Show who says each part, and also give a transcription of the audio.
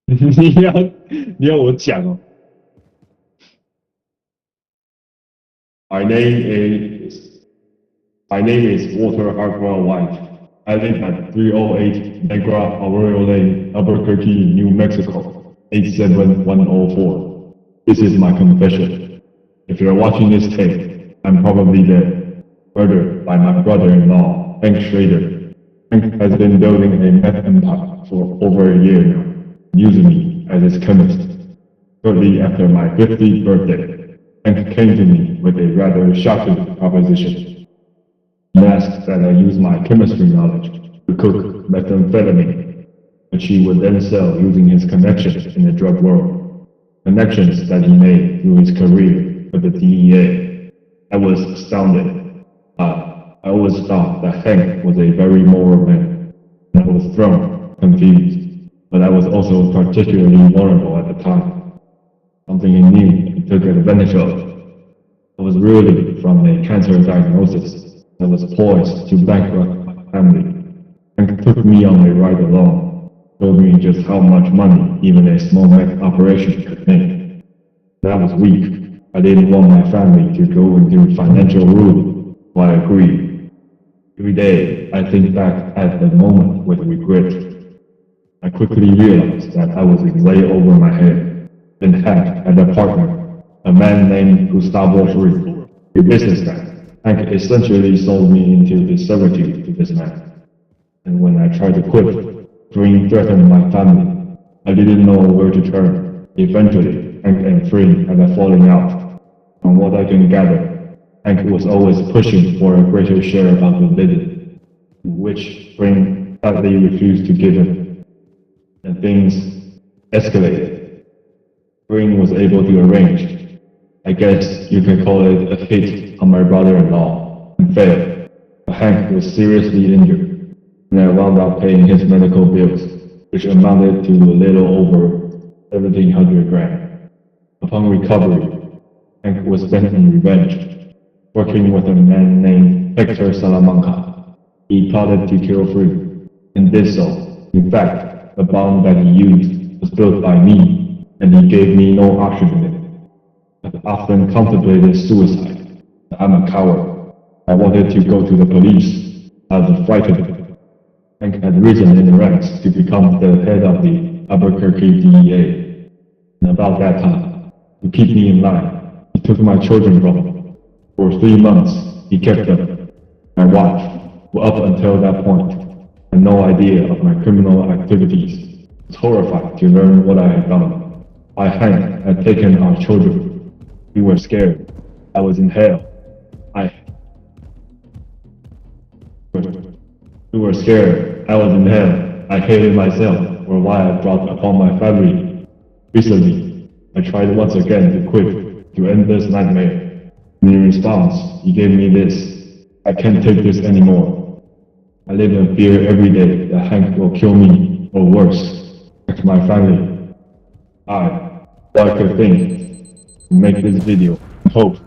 Speaker 1: 你要我讲哦。My name is My name is Walter Hartwell White. I live at 308 Negra Arroyo Lane, Albuquerque, New Mexico, 87104. This is my confession. If you're watching this tape, I'm probably dead. Murdered by my brother-in-law, Hank Schrader. Hank has been building a meth empire for over a year now, using me as his chemist. Shortly after my 50th birthday, Hank came to me with a rather shocking proposition. He asked that I use my chemistry knowledge to cook methamphetamine, which he would then sell using his connections in the drug world. Connections that he made through his career with the DEA. I was astounded. I always thought that Hank was a very moral man, and I was thrown, confused, but I was also particularly vulnerable at the time. Something he knew and took advantage of. I was reeling from a cancer diagnosis that was poised to bankrupt my family, and took me on a ride along, told me just how much money even a small meth operation could make. And I was weak. I didn't want my family to go into financial ruin, so I agreed. Every day, I think back at the moment with regret. I quickly realized that I was in way over my head. Then Hank had a partner, a man named Gustavo Fring, a businessman. Hank essentially sold me into his servitude to this man. And when I tried to quit, Fring threatened my family. I didn't know where to turn. Eventually, Hank and Fring had a falling out. From what I can gather, Hank was always pushing for a greater share of the business, which Fring flatly refused to give him. And things escalated. Fring was able to arrange, I guess you could call it a hit on my brother-in-law, and failed. Hank was seriously injured, and I wound up paying his medical bills, which amounted to a little over 1,700 grand. Upon recovery, Hank was bent on revenge. Working with a man named Hector Salamanca, he plotted to kill Fring, and did so. In fact, the bomb that he used was built by me, and he gave me no option in it. I've often contemplated suicide. I'm a coward. I wanted to go to the police. I was frightened. Hank had risen in the ranks to become the head of the Albuquerque DEA. And about that time, to keep me in line, he took my children from me. For 3 months, he kept them. My watch, up until that point, had no idea of my criminal activities. I was horrified to learn what I had done. My Hank had taken our children. We were scared. I was in hell. We were scared. I was in hell. I hated myself for what I brought upon my family. Recently, I tried once again to quit, to end this nightmare. In response, he gave me this. I can't take this anymore. I live in fear every day that Hank will kill me, or worse, affect my family. All I could think to make this video. Hope